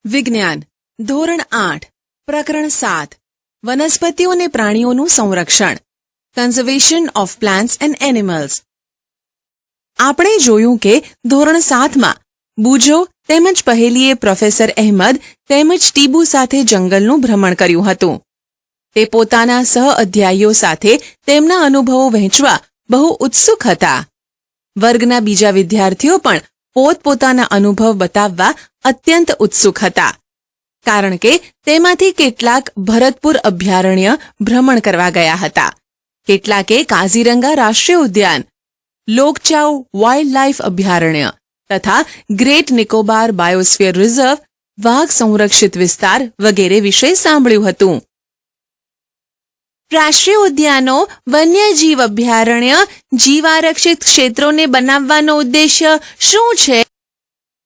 વિજ્ઞાન ધોરણ 8 પ્રકરણ 7 વનસ્પતિઓ અને પ્રાણીઓનું સંરક્ષણ conservation of plants and animals. આપણે જોયું કે ધોરણ 7માં બુજો તેમજ પહેલીએ પ્રોફેસર અહેમદ તેમજ ટીબુ સાથે જંગલનું ભ્રમણ કર્યું હતું. તે પોતાના સહ અધ્યાયીઓ સાથે તેમના અનુભવો વહેંચવા બહુ ઉત્સુક હતા. વર્ગના બીજા વિદ્યાર્થીઓ પણ પોતપોતાના અનુભવ બતાવવા અત્યંત ઉત્સુક હતા, કારણ કે તેમાંથી કેટલાક ભરતપુર અભયારણ્ય ભ્રમણ કરવા ગયા હતા, કેટલાકે કાઝીરંગા રાષ્ટ્રીય ઉદ્યાન, લોકચાઉ વાઇલ્ડ લાઇફ અભયારણ્ય તથા ગ્રેટ નિકોબાર બાયોસ્ફિયર રિઝર્વ વાઘ સંરક્ષિત વિસ્તાર વગેરે વિશે સાંભળ્યું હતું. રાષ્ટ્રીય ઉદ્યાનો, વન્યજીવ અભયારણ્ય, જીવારક્ષિત ક્ષેત્રોને બનાવવાનો ઉદ્દેશ્ય શું છે?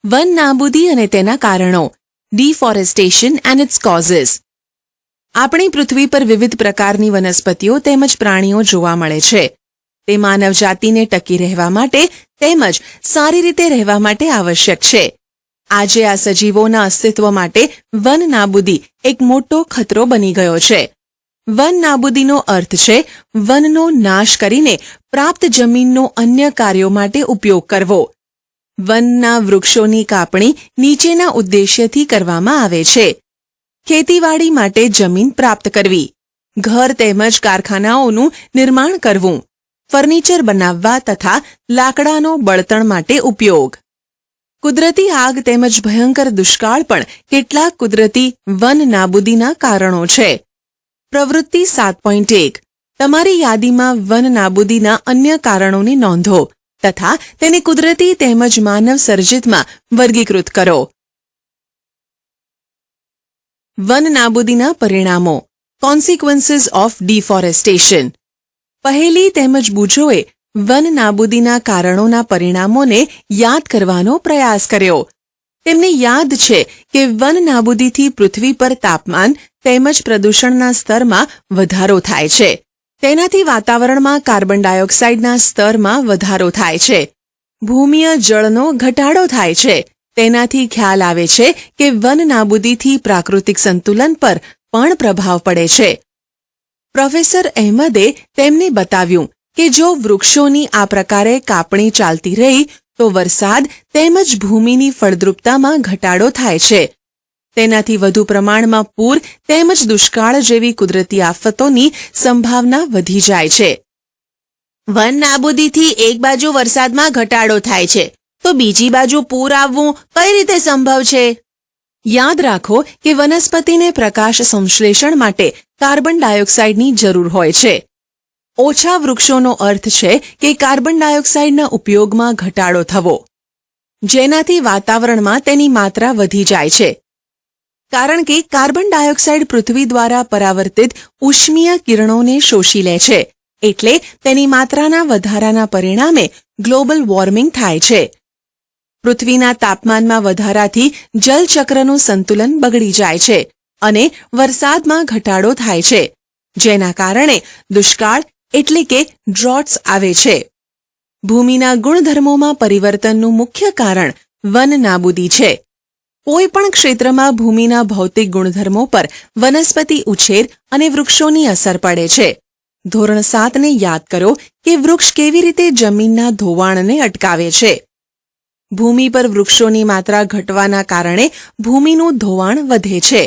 વન નાબૂદી અને તેના કારણો, ડિફોરેસ્ટેશન એન્ડ ઇટ્સ કોઝિસ. આપણી પૃથ્વી પર વિવિધ પ્રકારની વનસ્પતિઓ તેમજ પ્રાણીઓ જોવા મળે છે. તે માનવજાતિને ટકી રહેવા માટે તેમજ સારી રીતે રહેવા માટે આવશ્યક છે. આજે આ સજીવોના અસ્તિત્વ માટે વન નાબૂદી એક મોટો ખતરો બની ગયો છે. વન નાબૂદીનો અર્થ છે વનનો નાશ કરીને પ્રાપ્ત જમીનનો અન્ય કાર્યો માટે ઉપયોગ કરવો. વનના વૃક્ષોની કાપણી નીચેના ઉદ્દેશ્યથી કરવામાં આવે છે: ખેતીવાડી માટે જમીન પ્રાપ્ત કરવી, ઘર તેમજ કારખાનાઓનું નિર્માણ કરવું, ફર્નિચર બનાવવા તથા લાકડાનો બળતણ માટે ઉપયોગ. કુદરતી આગ તેમજ ભયંકર દુષ્કાળ પણ કેટલાક કુદરતી વન નાબૂદીના કારણો છે. પ્રવૃત્તિ 7.1 તમારી યાદીમાં વન નાબૂદીના અન્ય કારણોની નોંધો તથા તેને કુદરતી તેમજ માનવ સર્જિતમાં વર્ગીકૃત કરો. વન નાબૂદીના પરિણામો, કોન્સિક્વન્સીસ ઓફ ડિફોરેસ્ટેશન. પહેલી તેમજ બુજોએ વન નાબૂદીના કારણોના પરિણામોને યાદ કરવાનો પ્રયાસ કર્યો. તેમને યાદ છે કે વન નાબૂદીથી પૃથ્વી પર તાપમાન તેમજ પ્રદૂષણના સ્તરમાં વધારો થાય છે. તેનાથી વાતાવરણમાં કાર્બન ડાયોક્સાઇડના સ્તરમાં વધારો થાય છે. ભૂમિય જળનો ઘટાડો થાય છે. તેનાથી ખ્યાલ આવે છે કે વન નાબૂદીથી પ્રાકૃતિક સંતુલન પર પણ પ્રભાવ પડે છે. પ્રોફેસર અહેમદે તેમને બતાવ્યું કે જો વૃક્ષોની આ પ્રકારે કાપણી ચાલતી રહી તો વરસાદ તેમજ ભૂમિની ફળદ્રુપતામાં ઘટાડો થાય છે. તેનાથી વધુ પ્રમાણમાં પૂર તેમજ દુષ્કાળ જેવી કુદરતી આફતોની સંભાવના વધી જાય છે. વન નાબૂદીથી એક બાજુ વરસાદમાં ઘટાડો થાય છે તો બીજી બાજુ પૂર આવવું કઈ રીતે સંભવ છે? યાદ રાખો કે વનસ્પતિને પ્રકાશ સંશ્લેષણ માટે કાર્બન ડાયોક્સાઇડની જરૂર હોય છે. ઓછા વૃક્ષોનો અર્થ છે કે કાર્બન ડાયોક્સાઇડના ઉપયોગમાં ઘટાડો થવો, જેનાથી વાતાવરણમાં તેની માત્રા વધી જાય છે. કારણ કે કાર્બન ડાયોક્સાઇડ પૃથ્વી દ્વારા પરાવર્તિત ઉષ્મીય કિરણોને શોષી લે છે, એટલે તેની માત્રાના વધારાના પરિણામે ગ્લોબલ વોર્મિંગ થાય છે. પૃથ્વીના તાપમાનમાં વધારાથી જલચક્રનું સંતુલન બગડી જાય છે અને વરસાદમાં ઘટાડો થાય છે, જેના કારણે દુષ્કાળ એટલે કે ડ્રોટ્સ આવે છે. ભૂમિના ગુણધર્મોમાં પરિવર્તનનું મુખ્ય કારણ વન નાબૂદી છે. કોઈ પણ ક્ષેત્રમાં ભૂમિના ભૌતિક ગુણધર્મો પર વનસ્પતિ ઉછેર અને વૃક્ષોની અસર પડે છે. ધોરણ 7ને યાદ કરો કે વૃક્ષ કેવી રીતે જમીનના ધોવાણને અટકાવે છે. ભૂમિ પર વૃક્ષોની માત્રા ઘટવાના કારણે ભૂમિનું ધોવાણ વધે છે.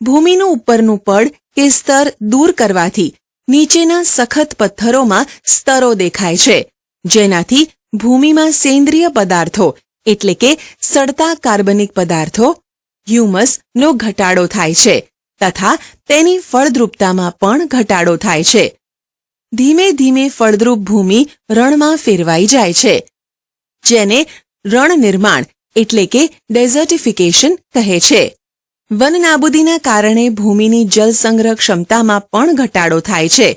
ભૂમિનું ઉપરનું પડ કે સ્તર દૂર કરવાથી નીચેના સખત પથ્થરોમાં સ્તરો દેખાય છે, જેનાથી ભૂમિમાં સેન્દ્રિય પદાર્થો એટલે કે સડતા કાર્બનિક પદાર્થો હ્યુમસનો ઘટાડો થાય છે તથા તેની ફળદ્રુપતામાં પણ ઘટાડો થાય છે. ધીમે ધીમે ફળદ્રુપ ભૂમિ રણમાં ફેરવાઈ જાય છે, જેને રણ નિર્માણ એટલે કે ડેઝર્ટિફિકેશન કહે છે. વન નાબૂદીના કારણે ભૂમિની જલ સંગ્રહ ક્ષમતામાં પણ ઘટાડો થાય છે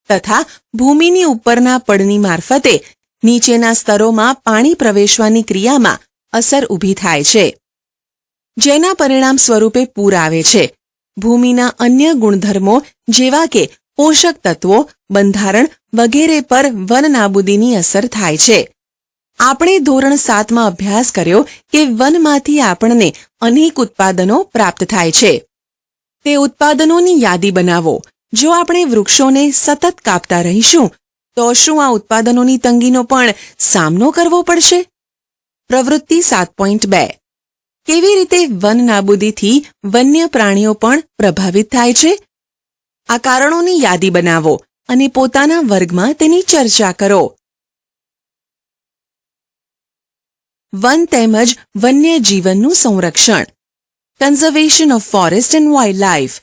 તથા ભૂમિની ઉપરના પડની મારફતે નીચેના સ્તરોમાં પાણી પ્રવેશવાની ક્રિયામાં અસર ઊભી થાય છે, જેના પરિણામ સ્વરૂપે પૂર આવે છે. ભૂમિના અન્ય ગુણધર્મો જેવા કે પોષક તત્વો, બંધારણ વગેરે પર વન નાબૂદીની અસર થાય છે. આપણે ધોરણ 7માં અભ્યાસ કર્યો કે વનમાંથી આપણને અનેક ઉત્પાદનો પ્રાપ્ત થાય છે. તે ઉત્પાદનોની યાદી બનાવો. જો આપણે વૃક્ષોને સતત કાપતા રહીશું તો શું આ ઉત્પાદનોની તંગીનો પણ સામનો કરવો પડશે? પ્રવૃત્તિ 7.2 કેવી રીતે વન નાબૂદીથી વન્ય પ્રાણીઓ પણ પ્રભાવિત થાય છે? આ કારણોની યાદી બનાવો અને પોતાના વર્ગમાં તેની ચર્ચા કરો. વન તેમજ વન્ય જીવનનું સંરક્ષણ. Conservation of forest and wildlife.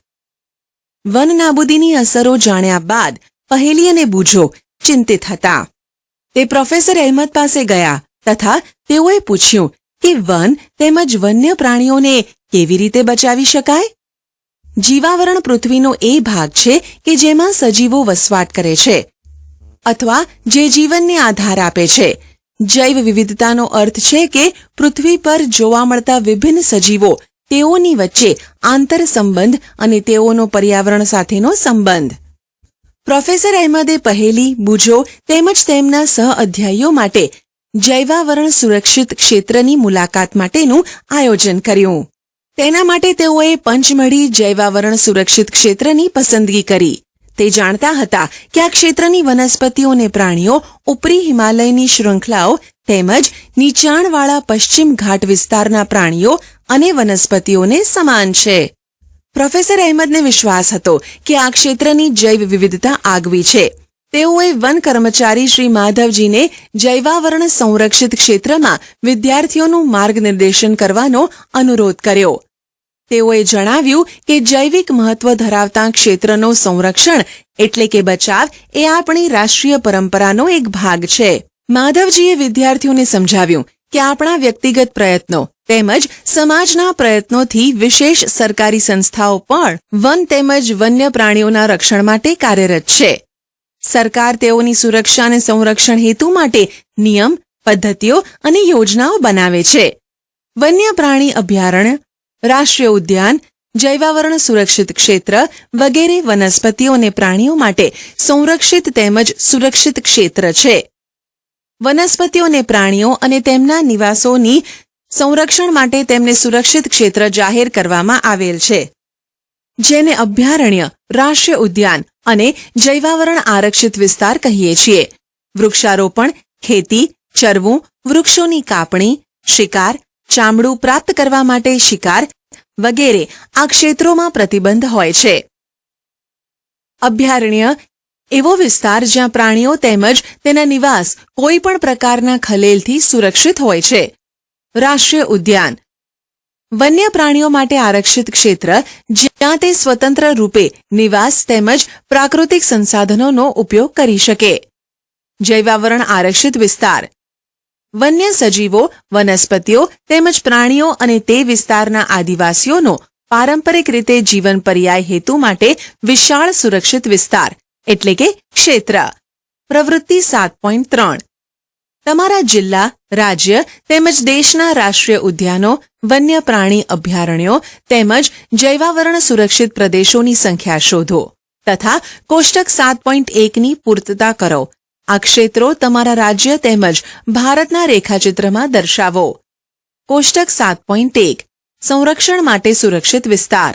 વન નાબૂદીની અસરો જાણ્યા બાદ પહેલી અને બૂજો ચિંતિત હતા. તે પ્રોફેસર અહેમદ પાસે ગયા તથા તેઓએ પૂછ્યું કે વન તેમજ વન્ય પ્રાણીઓને કેવી રીતે બચાવી શકાય? જીવાવરણ પૃથ્વીનો એ ભાગ છે કે જેમાં સજીવો વસવાટ કરે છે અથવા જે જીવનને આધાર આપે છે. જૈવ વિવિધતાનો અર્થ છે કે પૃથ્વી પર જોવા મળતા વિભિન્ન સજીવો, તેઓની વચ્ચે આંતર સંબંધ અને તેઓનો પર્યાવરણ સાથેનો સંબંધ. પ્રોફેસર અહેમદે પહેલી, બૂજો તેમજ તેમના સહઅધ્યાયીઓ માટે જૈવાવરણ સુરક્ષિત ક્ષેત્રની મુલાકાત માટેનું આયોજન કર્યું. તેના માટે તેઓએ પંચમઢી જૈવાવરણ સુરક્ષિત ક્ષેત્રની પસંદગી કરી. તે જાણતા હતા કે આ ક્ષેત્રની વનસ્પતિઓ અને પ્રાણીઓ ઉપરી હિમાલયની શૃંખલાઓ તેમજ નીચાણવાળા પશ્ચિમ ઘાટ વિસ્તારના પ્રાણીઓ અને વનસ્પતિઓને સમાન છે. પ્રોફેસર અહેમદને વિશ્વાસ હતો કે આ ક્ષેત્રની જૈવ વિવિધતા આગવી છે. તેઓએ વન કર્મચારી શ્રી માધવજીને જૈવાવરણ સંરક્ષિત ક્ષેત્રમાં વિદ્યાર્થીઓનું માર્ગનિર્દેશન કરવાનો અનુરોધ કર્યો. તેઓએ જણાવ્યું કે જૈવિક મહત્વ ધરાવતા ક્ષેત્રનો સંરક્ષણ એટલે કે બચાવ એ આપણી રાષ્ટ્રીય પરંપરાનો એક ભાગ છે. માધવજીએ વિદ્યાર્થીઓને સમજાવ્યું કે આપણા વ્યક્તિગત પ્રયત્નો તેમજ સમાજના પ્રયત્નોથી વિશેષ સરકારી સંસ્થાઓ પણ વન તેમજ વન્ય પ્રાણીઓના રક્ષણ માટે કાર્યરત છે. સરકાર તેઓની સુરક્ષા અને સંરક્ષણ હેતુ માટે નિયમ, પદ્ધતિઓ અને યોજનાઓ બનાવે છે. વન્ય પ્રાણી અભયારણ્ય, રાષ્ટ્રીય ઉદ્યાન, જૈવાવરણ સુરક્ષિત ક્ષેત્ર વગેરે વનસ્પતિઓ અને પ્રાણીઓ માટે સંરક્ષિત તેમજ સુરક્ષિત ક્ષેત્ર છે. વનસ્પતિઓ અને પ્રાણીઓ અને તેમના નિવાસોની સંરક્ષણ માટે તેમને સુરક્ષિત ક્ષેત્ર જાહેર કરવામાં આવેલ છે, જેને અભયારણ્ય, રાષ્ટ્રીય ઉદ્યાન અને જૈવાવરણ આરક્ષિત વિસ્તાર કહીએ છીએ. વૃક્ષારોપણ, ખેતી, ચરવું, વૃક્ષોની કાપણી, શિકાર, ચામડું પ્રાપ્ત કરવા માટે શિકાર વગેરે આ ક્ષેત્રોમાં પ્રતિબંધ હોય છે. અભયારણ્ય એવો વિસ્તાર જ્યાં પ્રાણીઓ તેમજ તેના નિવાસ કોઈ પણ પ્રકારના ખલેલથી સુરક્ષિત હોય છે. રાષ્ટ્રીય ઉદ્યાન વન્ય પ્રાણીઓ માટે આરક્ષિત ક્ષેત્ર જ્યાં તે સ્વતંત્ર રૂપે નિવાસ તેમજ પ્રાકૃતિક સંસાધનોનો ઉપયોગ કરી શકે. જૈવાવરણ આરક્ષિત વિસ્તાર વન્ય સજીવો, વનસ્પતિઓ તેમજ પ્રાણીઓ અને તે વિસ્તારના આદિવાસીઓનો પારંપરિક રીતે જીવન પર્યાય હેતુ માટે વિશાળ સુરક્ષિત વિસ્તાર એટલે કે ક્ષેત્ર. પ્રવૃત્તિ 7.3 તમારા જિલ્લા, રાજ્ય તેમજ દેશના રાષ્ટ્રીય ઉદ્યાનો, વન્ય પ્રાણી અભયારણ્યો તેમજ જૈવાવરણ સુરક્ષિત પ્રદેશોની સંખ્યા શોધો તથા કોષ્ટક 7.1ની પૂર્તતા કરો. આ ક્ષેત્રો તમારા રાજ્ય તેમજ ભારતના રેખાચિત્રમાં દર્શાવો. કોષ્ટક 7.1 સંરક્ષણ માટે સુરક્ષિત વિસ્તાર.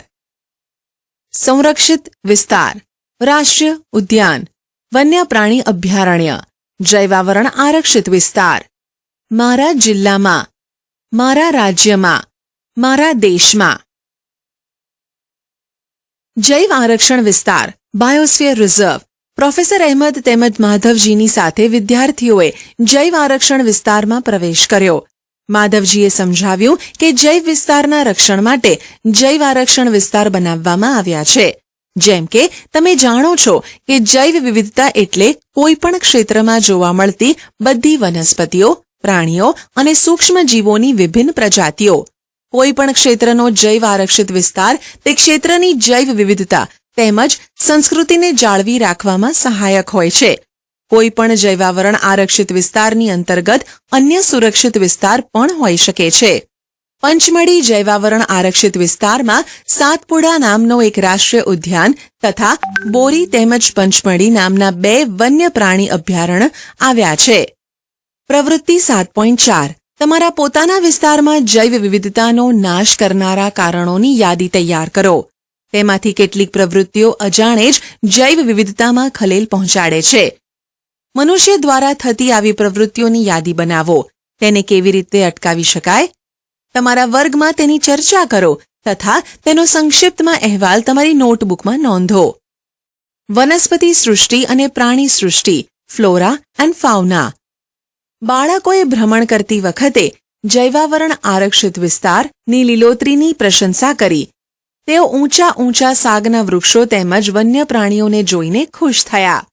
સંરક્ષિત વિસ્તાર રાષ્ટ્રીય ઉદ્યાન, વન્ય પ્રાણી અભયારણ્ય, જૈવાવરણ આરક્ષિત વિસ્તાર. મારા જિલ્લામાં, મારા રાજ્યમાં, મારા દેશમાં. જૈવ આરક્ષણ વિસ્તાર બાયોસ્ફિયર રિઝર્વ. પ્રોફેસર અહેમદ તેમજ માધવજીની સાથે વિદ્યાર્થીઓએ જૈવ આરક્ષણ વિસ્તારમાં પ્રવેશ કર્યો. માધવજીએ સમજાવ્યું કે જૈવ વિસ્તારના રક્ષણ માટે જૈવ આરક્ષણ વિસ્તાર બનાવવામાં આવ્યા છે. જેમ કે તમે જાણો છો કે જૈવ વિવિધતા એટલે કોઈ પણ ક્ષેત્રમાં જોવા મળતી બધી વનસ્પતિઓ, પ્રાણીઓ અને સૂક્ષ્મ જીવોની વિભિન્ન પ્રજાતિઓ. કોઈ પણ ક્ષેત્રનો જૈવ આરક્ષિત વિસ્તાર તે ક્ષેત્રની જૈવ વિવિધતા તેમજ સંસ્કૃતિને જાળવી રાખવામાં સહાયક હોય છે. કોઈ પણ જૈવાવરણ આરક્ષિત વિસ્તારની અંતર્ગત અન્ય સુરક્ષિત વિસ્તાર પણ હોઈ શકે છે. પંચમઢી જૈવાવરણ આરક્ષિત વિસ્તારમાં સાતપુડા નામનો એક રાષ્ટ્રીય ઉદ્યાન તથા બોરી તેમજ પંચમઢી નામના 2 વન્ય પ્રાણી અભયારણ્ય આવ્યા છે. પ્રવૃત્તિ 7.4 તમારા પોતાના વિસ્તારમાં જૈવ વિવિધતાનો નાશ કરનારા કારણોની યાદી તૈયાર કરો. તેમાંથી કેટલીક પ્રવૃત્તિઓ અજાણે જ જૈવ વિવિધતામાં ખલેલ પહોંચાડે છે. મનુષ્ય દ્વારા થતી આવી પ્રવૃત્તિઓની યાદી બનાવો. તેને કેવી રીતે અટકાવી શકાય? તમારા વર્ગમાં તેની ચર્ચા કરો તથા તેનો સંક્ષિપ્તમાં અહેવાલ તમારી નોટબુકમાં નોંધો. વનસ્પતિ સૃષ્ટિ અને પ્રાણી સૃષ્ટિ, ફ્લોરા એન્ડ ફાઉના. બાળકોએ ભ્રમણ કરતી વખતે જૈવાવરણ આરક્ષિત વિસ્તારની લીલોતરીની પ્રશંસા કરી. તેઓ ઊંચા સાગના વૃક્ષો તેમજ વન્ય પ્રાણીઓને જોઈને ખુશ થયા.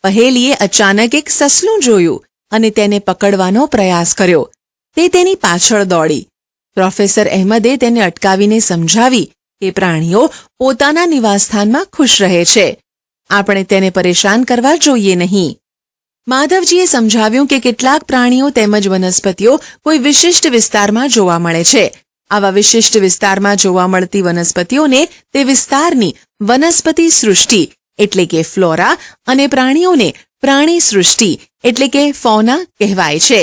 પહેલીએ અચાનક એક સસલું જોયું અને તેને પકડવાનો પ્રયાસ કર્યો. તે તેની પાછળ દોડી. પ્રોફેસર અહેમદે તેને અટકાવીને સમજાવી કે પ્રાણીઓ પોતાના નિવાસસ્થાનમાં ખુશ રહે છે. આપણે તેને પરેશાન કરવા જોઈએ નહીં. માધવજીએ સમજાવ્યું કે કેટલાક પ્રાણીઓ તેમજ વનસ્પતિઓ કોઈ વિશિષ્ટ વિસ્તારમાં જોવા મળે છે. આવા વિશિષ્ટ વિસ્તારમાં જોવા મળતી વનસ્પતિઓને તે વિસ્તારની વનસ્પતિ સૃષ્ટિ એટલે કે ફ્લોરા અને પ્રાણીઓને પ્રાણી સૃષ્ટિ એટલે કે ફૌના કહેવાય છે.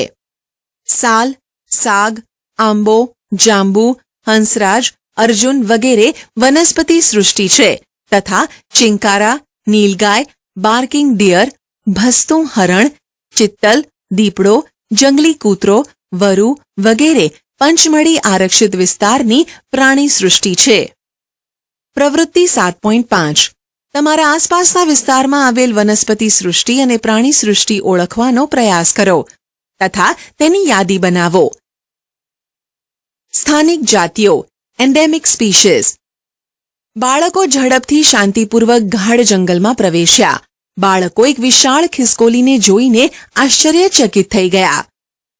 સાલ, સાગ, આંબો, જાંબુ, હંસરાજ, અર્જુન વગેરે વનસ્પતિ સૃષ્ટિ છે તથા ચિંકારા, નીલગાય, બાર્કિંગ ડિયર, ભસતું હરણ, ચિત્તલ, દીપડો, જંગલી કૂતરો, વરુ વગેરે પંચમળી આરક્ષિત વિસ્તારની પ્રાણી સૃષ્ટિ છે. પ્રવૃત્તિ 7.5 તમારા આસપાસના વિસ્તારમાં આવેલ વનસ્પતિ સૃષ્ટિ અને પ્રાણી સૃષ્ટિ ઓળખવાનો પ્રયાસ કરો તથા તેની યાદી બનાવો. સ્થાનિક જાતિઓ, એન્ડેમિક સ્પીશીઝ. બાળકો ઝડપથી શાંતિપૂર્વક ગાઢ જંગલમાં પ્રવેશ્યા. બાળકો એક વિશાળ ખિસકોલીને જોઈને આશ્ચર્યચકિત થઈ ગયા.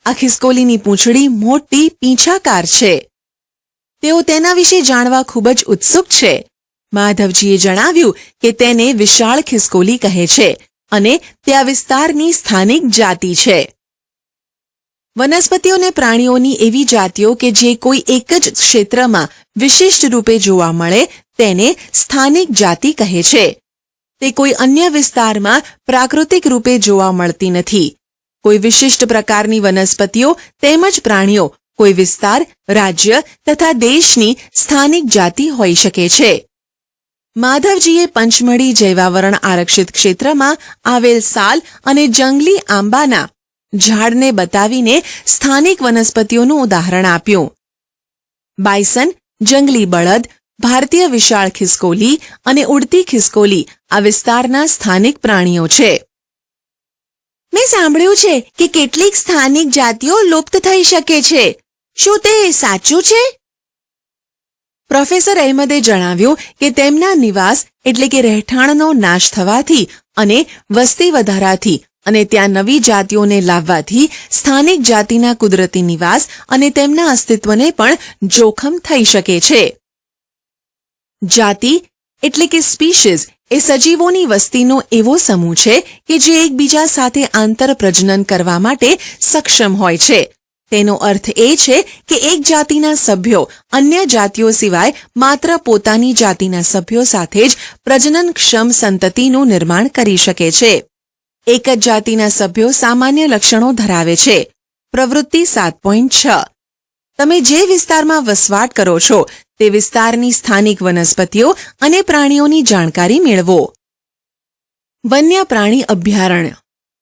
આ ખિસકોલીની પૂંછડી મોટી પીંછાકાર છે. તેઓ તેના વિશે જાણવા ખૂબ જ ઉત્સુક છે. માધવજીએ જણાવ્યું કે તેને વિશાળ ખિસકોલી કહે છે અને તે આ વિસ્તારની સ્થાનિક જાતિ છે. વનસ્પતિઓ અને પ્રાણીઓની એવી જાતિઓ કે જે કોઈ એક જ ક્ષેત્રમાં વિશિષ્ટ રૂપે જોવા મળે તેને સ્થાનિક જાતિ કહે છે. તે કોઈ અન્ય વિસ્તારમાં પ્રાકૃતિક રૂપે જોવા મળતી નથી. કોઈ વિશિષ્ટ પ્રકારની વનસ્પતિઓ તેમજ પ્રાણીઓ કોઈ વિસ્તાર, રાજ્ય તથા દેશની સ્થાનિક જાતિ હોઈ શકે છે. માધવજીએ પંચમળી જૈવાવરણ આરક્ષિત ક્ષેત્રમાં આવેલ સાલ અને જંગલી આંબાના ઝાડને બતાવીને સ્થાનિક વનસ્પતિઓનું ઉદાહરણ આપ્યું. બાયસન, જંગલી બળદ, ભારતીય વિશાળ ખિસકોલી અને ઉડતી ખિસકોલી આ વિસ્તારના સ્થાનિક પ્રાણીઓ છે. મેં સાંભળ્યું છે કે કેટલીક સ્થાનિક જાતિઓ લુપ્ત થઈ શકે છે. શું તે સાચું છે? પ્રોફેસર અહેમદે જણાવ્યું કે તેમના નિવાસ એટલે કે રહેઠાણનો નાશ થવાથી અને વસ્તી વધારાથી અને ત્યાં નવી જાતિઓને લાવવાથી સ્થાનિક જાતિના કુદરતી નિવાસ અને તેમના અસ્તિત્વને પણ જોખમ થઈ શકે છે. જાતિ એટલે કે સ્પીશીઝ એ સજીવોની વસ્તીનો એવો સમૂહ છે કે જે એકબીજા સાથે આંતરપ્રજનન કરવા માટે સક્ષમ હોય છે. તેનો અર્થ એ છે કે એક જાતિના સભ્યો અન્ય જાતિઓ સિવાય માત્ર પોતાની જાતિના સભ્યો સાથે જ પ્રજનનક્ષમ સંતતિનું નિર્માણ કરી શકે છે. એક જ જાતિના સભ્યો સામાન્ય લક્ષણો ધરાવે છે. પ્રવૃત્તિ 7.6 તમે જે વિસ્તારમાં વસવાટ કરો છો તે વિસ્તારની સ્થાનિક વનસ્પતિઓ અને પ્રાણીઓની જાણકારી મેળવો. વન્ય પ્રાણી અભયારણ્ય,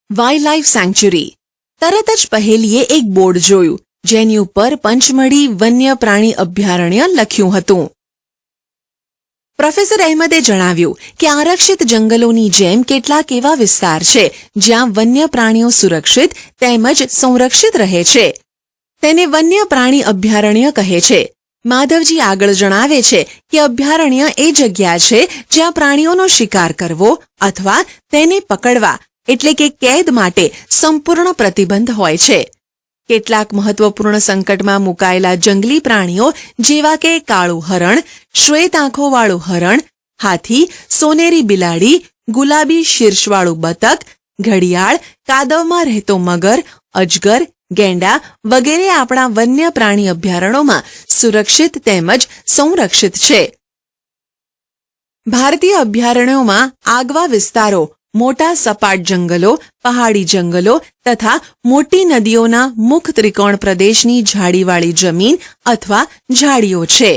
વાઇલ્ડ લાઇફ સેન્ચ્યુરી. તરત જ પહેલીએ એક બોર્ડ જોયું જેની ઉપર પંચમળી વન્ય પ્રાણી અભયારણ્ય લખ્યું હતું. પ્રોફેસર અહેમદે જણાવ્યું કે આરક્ષિત જંગલોની જેમ કેટલાક એવા વિસ્તાર છે જ્યાં વન્ય પ્રાણીઓ સુરક્ષિત તેમજ સંરક્ષિત રહે છે. તેને વન્ય પ્રાણી અભયારણ્ય કહે છે. માધવજી આગળ જણાવે છે કે અભયારણ્ય એ જગ્યા છે જ્યાં પ્રાણીઓનો શિકાર કરવો અથવા તેને પકડવા એટલે કે કેદ માટે સંપૂર્ણ પ્રતિબંધ હોય છે. કેટલાક મહત્વપૂર્ણ સંકટમાં મુકાયેલા જંગલી પ્રાણીઓ જેવા કે કાળું હરણ, શ્વેત આંખોવાળું હરણ, હાથી, સોનેરી બિલાડી, ગુલાબી શીર્ષવાળું બતક, ઘડિયાળ, કાદવમાં રહેતો મગર, અજગર, ગેંડા વગેરે આપણા વન્ય પ્રાણી અભયારણ્યોમાં સુરક્ષિત તેમજ સંરક્ષિત છે. ભારતીય અભયારણ્યોમાં આગવા વિસ્તારો મોટા સપાટ જંગલો, પહાડી જંગલો તથા મોટી નદીઓના મુખ ત્રિકોણ પ્રદેશની ઝાડીવાળી જમીન અથવા ઝાડીઓ છે.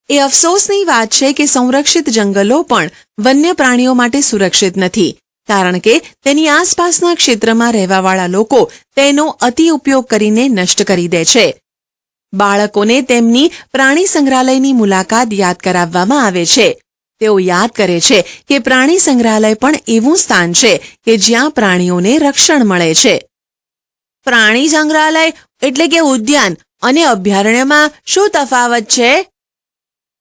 એ અફસોસની વાત છે કે સંરક્ષિત જંગલો પણ વન્ય પ્રાણીઓ માટે સુરક્ષિત નથી, કારણ કે તેની આસપાસના ક્ષેત્રમાં રહેવાવાળા લોકો તેનો અતિ ઉપયોગ કરીને નષ્ટ કરી દે છે. બાળકોને તેમની પ્રાણી સંગ્રહાલયની મુલાકાત યાદ કરાવવામાં આવે છે. તેઓ યાદ કરે છે કે પ્રાણી સંગ્રહાલય પણ એવું સ્થાન છે કે જ્યાં પ્રાણીઓને રક્ષણ મળે છે. પ્રાણી સંગ્રહાલય એટલે કે ઉદ્યાન અને અભયારણ્યમાં શું તફાવત છે?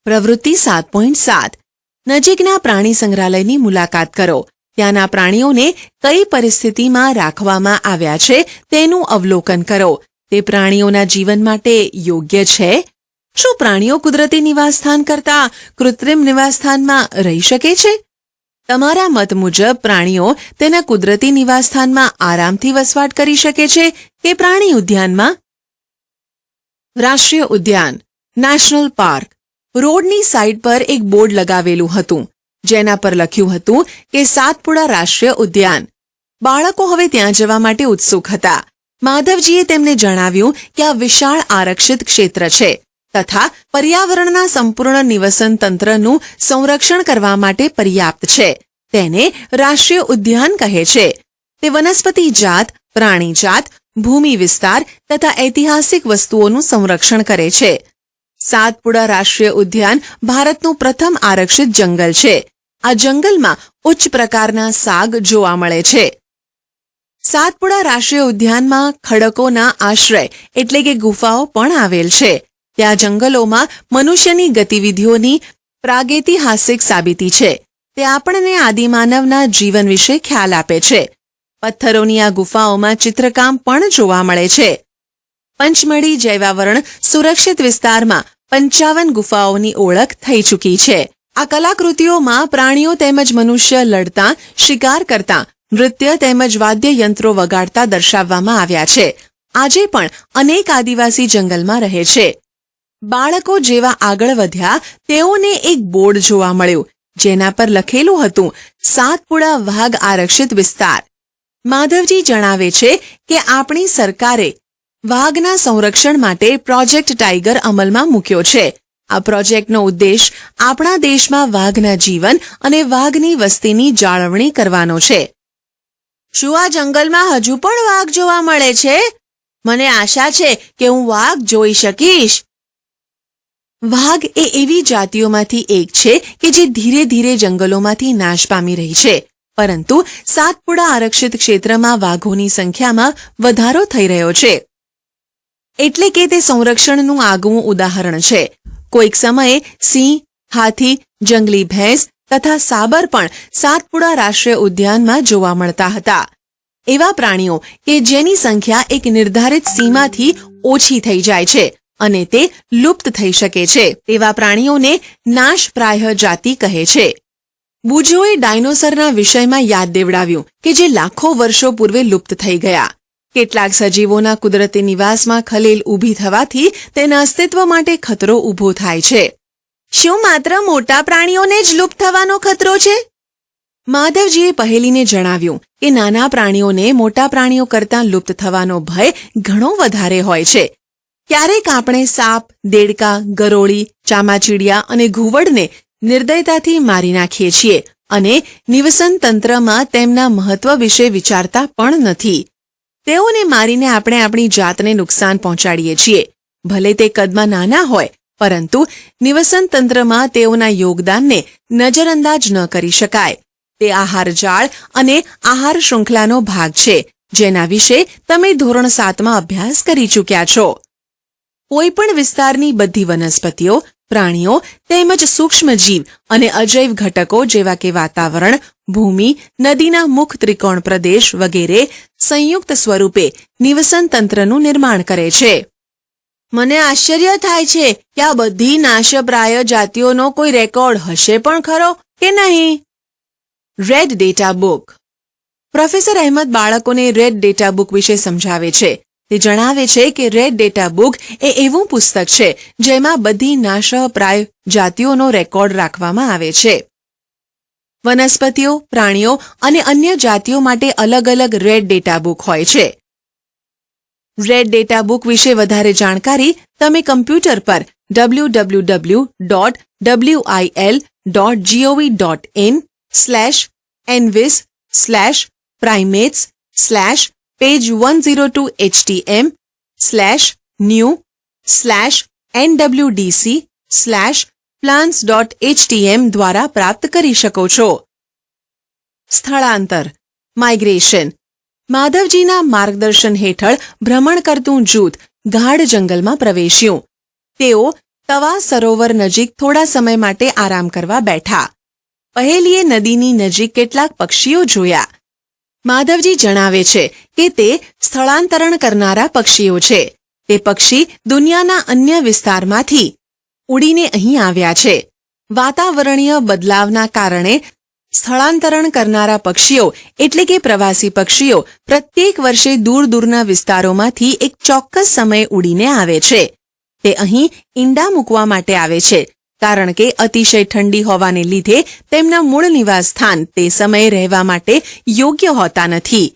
પ્રવૃત્તિ 7.7 નજીકના પ્રાણી સંગ્રહાલયની મુલાકાત કરો. ત્યાંના પ્રાણીઓને કઈ પરિસ્થિતિમાં રાખવામાં આવ્યા છે તેનું અવલોકન કરો. તે પ્રાણીઓના જીવન માટે યોગ્ય છે? શું પ્રાણીઓ કુદરતી નિવાસસ્થાન કરતાં કૃત્રિમ નિવાસસ્થાનમાં રહી શકે છે? તમારા મત મુજબ પ્રાણીઓ તેના કુદરતી નિવાસસ્થાનમાં આરામથી વસવાટ કરી શકે છે કે પ્રાણી ઉદ્યાનમાં? રાષ્ટ્રીય ઉદ્યાન, નેશનલ પાર્ક. રોડની સાઇડ પર એક બોર્ડ લગાવેલું હતું, જેના પર લખ્યું હતું કે સાતપુડા રાષ્ટ્રીય ઉદ્યાન. બાળકો હવે ત્યાં જવા માટે ઉત્સુક હતા. માધવજીએ તેમને જણાવ્યું કે આ વિશાળ આરક્ષિત ક્ષેત્ર છે તથા પર્યાવરણના સંપૂર્ણ નિવસન તંત્રનું સંરક્ષણ કરવા માટે પર્યાપ્ત છે. તેને રાષ્ટ્રીય ઉદ્યાન કહે છે. તે વનસ્પતિ જાત, પ્રાણી જાત, ભૂમિ વિસ્તાર તથા ઐતિહાસિક વસ્તુઓનું સંરક્ષણ કરે છે. સાતપુડા રાષ્ટ્રીય ઉદ્યાન ભારતનું પ્રથમ આરક્ષિત જંગલ છે. આ જંગલમાં ઉચ્ચ પ્રકારના સાગ જોવા મળે છે. સાતપુડા રાષ્ટ્રીય ઉદ્યાનમાં ખડકોના આશ્રય એટલે કે ગુફાઓ પણ આવેલ છે. ત્યાં જંગલોમાં મનુષ્યની ગતિવિધિઓની પ્રાગૈતિહાસિક સાબિતી છે. તે આપણને આદિમાનવના જીવન વિશે ખ્યાલ આપે છે. પથ્થરોની આ ગુફાઓમાં ચિત્રકામ પણ જોવા મળે છે. પંચમઢી જૈવાવરણ સુરક્ષિત વિસ્તારમાં 55 ગુફાઓની ઓળખ થઈ ચૂકી છે. આ કલાકૃતિઓમાં પ્રાણીઓ તેમજ મનુષ્ય લડતા, શિકાર કરતા, નૃત્ય તેમજ વાદ્યયંત્રો વગાડતા દર્શાવવામાં આવ્યા છે. આજે પણ અનેક આદિવાસી જંગલમાં રહે છે. બાળકો જેવા આગળ વધ્યા તેઓને એક બોર્ડ જોવા મળ્યું, જેના પર લખેલું હતું સાતપુડા વાઘ આરક્ષિત વિસ્તાર. માધવજી જણાવે છે કે આપણી સરકારે વાઘના સંરક્ષણ માટે પ્રોજેક્ટ ટાઈગર અમલમાં મૂક્યો છે. આ પ્રોજેક્ટનો ઉદ્દેશ આપણા દેશમાં વાઘના જીવન અને વાઘની વસ્તીની જાળવણી કરવાનો છે. શું આ જંગલમાં હજુ પણ વાઘ જોવા મળે છે? મને આશા છે કે હું વાઘ જોઈ શકીશ. વાઘ એ એવી જાતિઓમાંથી એક છે કે જે ધીરે ધીરે જંગલોમાંથી નાશ પામી રહી છે, પરંતુ સાતપુડા આરક્ષિત ક્ષેત્રમાં વાઘોની સંખ્યામાં વધારો થઈ રહ્યો છે. એટલે કે તે સંરક્ષણનું આગવું ઉદાહરણ છે. કોઈક સમયે સિંહ, હાથી, જંગલી ભેંસ તથા સાબર પણ સાતપુડા રાષ્ટ્રીય ઉદ્યાનમાં જોવા મળતા હતા. એવા પ્રાણીઓ કે જેની સંખ્યા એક નિર્ધારિત સીમાથી ઓછી થઈ જાય છે અને તે લુપ્ત થઈ શકે છે, તેવા પ્રાણીઓને નાશપ્રાય જાતિ કહે છે. બુજોએ ડાયનોસરના વિષયમાં યાદ દેવડાવ્યું કે જે લાખો વર્ષો પૂર્વે લુપ્ત થઈ ગયા. કેટલાક સજીવોના કુદરતી નિવાસમાં ખલેલ ઊભી થવાથી તેના અસ્તિત્વ માટે ખતરો ઊભો થાય છે. શું માત્ર મોટા પ્રાણીઓને જ લુપ્ત થવાનો ખતરો છે? માધવજીએ પહેલીને જણાવ્યું કે નાના પ્રાણીઓને મોટા પ્રાણીઓ કરતાં લુપ્ત થવાનો ભય ઘણો વધારે હોય છે. ક્યારેક આપણે સાપ, દેડકા, ગરોળી, ચામાચીડિયા અને ઘુવડને નિર્દયતાથી મારી નાખીએ છીએ અને નિવસન તંત્રમાં તેમના મહત્વ વિશે વિચારતા પણ નથી. તેઓને મારીને આપણે આપણી જાતને નુકસાન પહોંચાડીએ છીએ. ભલે તે કદમાં નાના હોય, પરંતુ નિવસન તંત્રમાં તેઓના યોગદાનને નજરઅંદાજ ન કરી શકાય. તે આહાર જાળ અને આહાર શૃંખલાનો ભાગ છે, જેના વિશે તમે ધોરણ 7માં અભ્યાસ કરી ચૂક્યા છો. કોઈ પણ વિસ્તારની બધી વનસ્પતિઓ, પ્રાણીઓ તેમજ સૂક્ષ્મજીવ અને અજૈવ ઘટકો જેવા કે વાતાવરણ, ભૂમિ, નદીના મુખ ત્રિકોણ પ્રદેશ વગેરે સંયુક્ત સ્વરૂપે નિવસન તંત્રનું નિર્માણ કરે છે. મને આશ્ચર્ય થાય છે કે આ બધી નાશપ્રાય જાતિઓનો કોઈ રેકોર્ડ હશે પણ ખરો કે નહીં? Red data book. Professor Ahmed બાળકોને રેડ ડેટા બુક વિશે સમજાવે છે. તે જણાવે છે કે રેડ ડેટા બુક એ એવું પુસ્તક છે જેમાં બધી નાશપ્રાય જાતિઓનો રેકોર્ડ રાખવામાં આવે છે. વનસ્પતિઓ, પ્રાણીઓ અને અન્ય જાતિઓ માટે અલગ અલગ રેડ ડેટા બુક હોય છે. રેડ ડેટા બુક વિશે વધારે જાણકારી તમે કમ્પ્યુટર પર www.envis/primates/page102htm/new/nwdc/plants.htm દ્વારા પ્રાપ્ત કરી શકો છો. સ્થળાંતર માઇગ્રેશન. માધવજીના માર્ગદર્શન હેઠળ ભ્રમણ કરતું જૂથ ગાઢ જંગલમાં પ્રવેશ્યું. તેઓ તવા સરોવર નજીક થોડા સમય માટે આરામ કરવા બેઠા. પહેલીએ નદીની નજીક કેટલાક પક્ષીઓ જોયા. માધવજી જણાવે છે કે તે સ્થળાંતરણ કરનારા પક્ષીઓ છે. તે પક્ષી દુનિયાના અન્ય વિસ્તારમાંથી ઉડીને અહીં આવ્યા છે. વાતાવરણીય બદલાવના કારણે સ્થળાંતરણ કરનારા પક્ષીઓ એટલે કે પ્રવાસી પક્ષીઓ પ્રત્યેક વર્ષે દૂર દૂરના વિસ્તારોમાંથી એક ચોક્કસ સમયે ઉડીને આવે છે. તે અહીં ઈંડા મૂકવા માટે આવે છે, કારણ કે અતિશય ઠંડી હોવાને લીધે તેમના મૂળ નિવાસસ્થાન તે સમયે રહેવા માટે યોગ્ય હોતા નથી.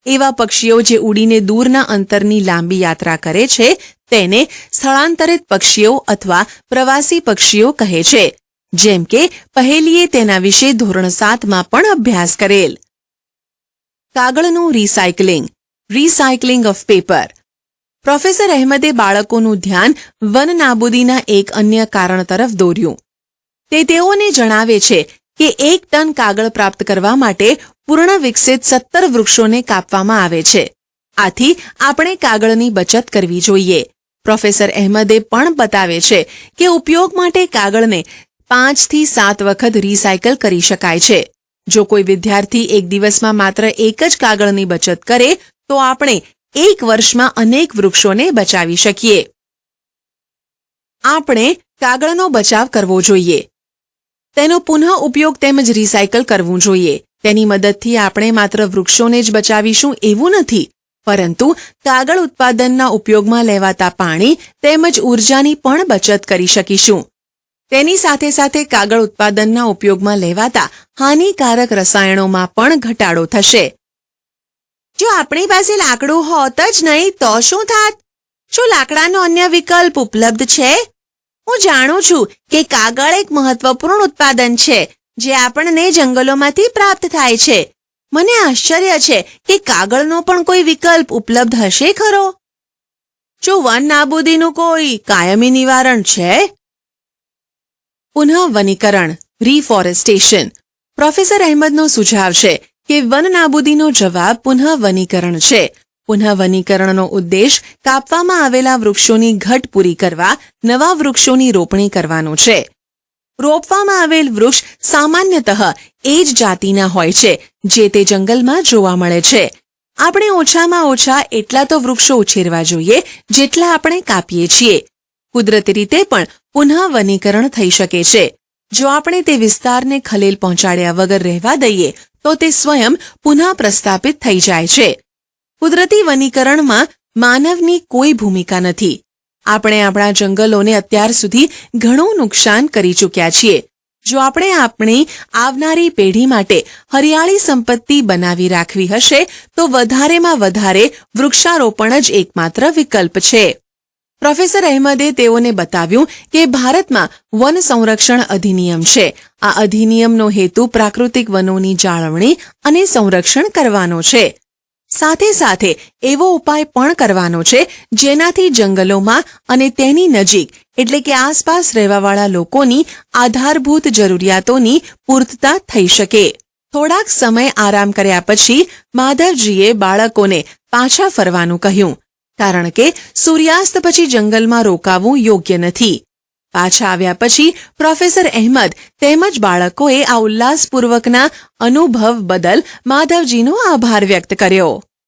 એવા પક્ષીઓ જે ઉડીને દૂરના અંતરની લાંબી યાત્રા કરે છે તેને સ્થળાંતરિત પક્ષીઓ અથવા પ્રવાસી પક્ષીઓ કહે છે. જેમ કે પહેલીએ તેના વિશે ધોરણ 7માં પણ અભ્યાસ કરેલ. કાગળનું રિસાયકલિંગ ઓફ પેપર. પ્રોફેસર અહેમદે બાળકોનું ધ્યાન વન નાબૂદીના એક અન્ય કારણ તરફ દોર્યું. તે તેઓને જણાવે છે કે 1 ટન કાગળ પ્રાપ્ત કરવા માટે પૂર્ણ વિકસિત 17 વૃક્ષોને કાપવામાં આવે છે. આથી આપણે કાગળની બચત કરવી જોઈએ. પ્રોફેસર અહેમદે પણ બતાવે છે કે ઉપયોગ માટે કાગળને 5 થી 7 વખત રિસાયકલ કરી શકાય છે. જો કોઈ વિદ્યાર્થી એક દિવસમાં માત્ર એક જ કાગળની બચત કરે તો આપણે 1 વર્ષમાં અનેક વૃક્ષોને બચાવી શકીએ. આપણે કાગળનો બચાવ કરવો જોઈએ. તેનો પુનઃ ઉપયોગ તેમજ રિસાયકલ કરવું જોઈએ. તેની મદદથી આપણે માત્ર વૃક્ષોને જ બચાવીશું એવું નથી, પરંતુ કાગળ ઉત્પાદનના ઉપયોગમાં લેવાતા પાણી તેમજ ઉર્જાની પણ બચત કરી શકીશું. તેની સાથે સાથે કાગળ ઉત્પાદનના ઉપયોગમાં લેવાતા હાનિકારક રસાયણોમાં પણ ઘટાડો થશે. જો આપણી પાસે લાકડું હોત જ નહીં તો શું થાત? શું લાકડાનો અન્ય વિકલ્પ ઉપલબ્ધ છે? હું જાણું છું કે કાગળ એક મહત્વપૂર્ણ ઉત્પાદન છે જે આપણને જંગલોમાંથી પ્રાપ્ત થાય છે. મને આશ્ચર્ય છે કે કાગળનો પણ કોઈ વિકલ્પ ઉપલબ્ધ હશે ખરો? જો વન નાબૂદીનું કોઈ કાયમી નિવારણ છે? પુનઃ વનીકરણ રિફોરેસ્ટેશન. પ્રોફેસર અહેમદનો સુઝાવ છે કે વન નાબૂદીનો જવાબ પુનઃ વનીકરણ છે. પુનઃ વનીકરણનો ઉદ્દેશ કાપવામાં આવેલા વૃક્ષોની ઘટ પૂરી કરવા નવા વૃક્ષોની રોપણી કરવાનો છે. રોપવામાં આવેલ વૃક્ષ સામાન્યતઃ એ જ જાતિના હોય છે જે તે જંગલમાં જોવા મળે છે. આપણે ઓછામાં ઓછા એટલા તો વૃક્ષો ઉછેરવા જોઈએ જેટલા આપણે કાપીએ છીએ. કુદરતી રીતે પણ પુનઃ વનીકરણ થઈ શકે છે. જો આપણે તે વિસ્તારને ખલેલ પહોંચાડ્યા વગર રહેવા દઈએ તો તે સ્વયં પુનઃ પ્રસ્થાપિત થઈ જાય છે. કુદરતી વનીકરણમાં માનવની કોઈ ભૂમિકા નથી. આપણે આપણા જંગલોને અત્યાર સુધી ઘણું નુકસાન કરી ચૂક્યા છીએ. જો આપણે આપણી આવનારી પેઢી માટે હરિયાળી સંપત્તિ બનાવી રાખવી હશે તો વધારેમાં વધારે વૃક્ષારોપણ જ એકમાત્ર વિકલ્પ છે. પ્રોફેસર અહેમદે તેઓને બતાવ્યું કે ભારતમાં વન સંરક્ષણ અધિનિયમ છે. આ અધિનિયમનો હેતુ પ્રાકૃતિક વનોની જાળવણી અને સંરક્ષણ કરવાનો છે. સાથે સાથે એવો ઉપાય પણ કરવાનો છે જેનાથી જંગલોમાં અને તેની નજીક એટલે કે આસપાસ રહેવાવાળા લોકોની આધારભૂત જરૂરિયાતોની પૂર્તતા થઈ શકે. થોડાક સમય આરામ કર્યા પછી માધવજીએ બાળકોને પાછા ફરવાનું કહ્યું, કારણ કે સૂર્યાસ્ત પછી જંગલમાં રોકાવું યોગ્ય નથી. પાછા આવ્યા પછી પ્રોફેસર અહેમદ તેમજ બાળકોએ આ ઉલ્લાસપૂર્વકના અનુભવ બદલ માધવજીનો આભાર વ્યક્ત કર્યો.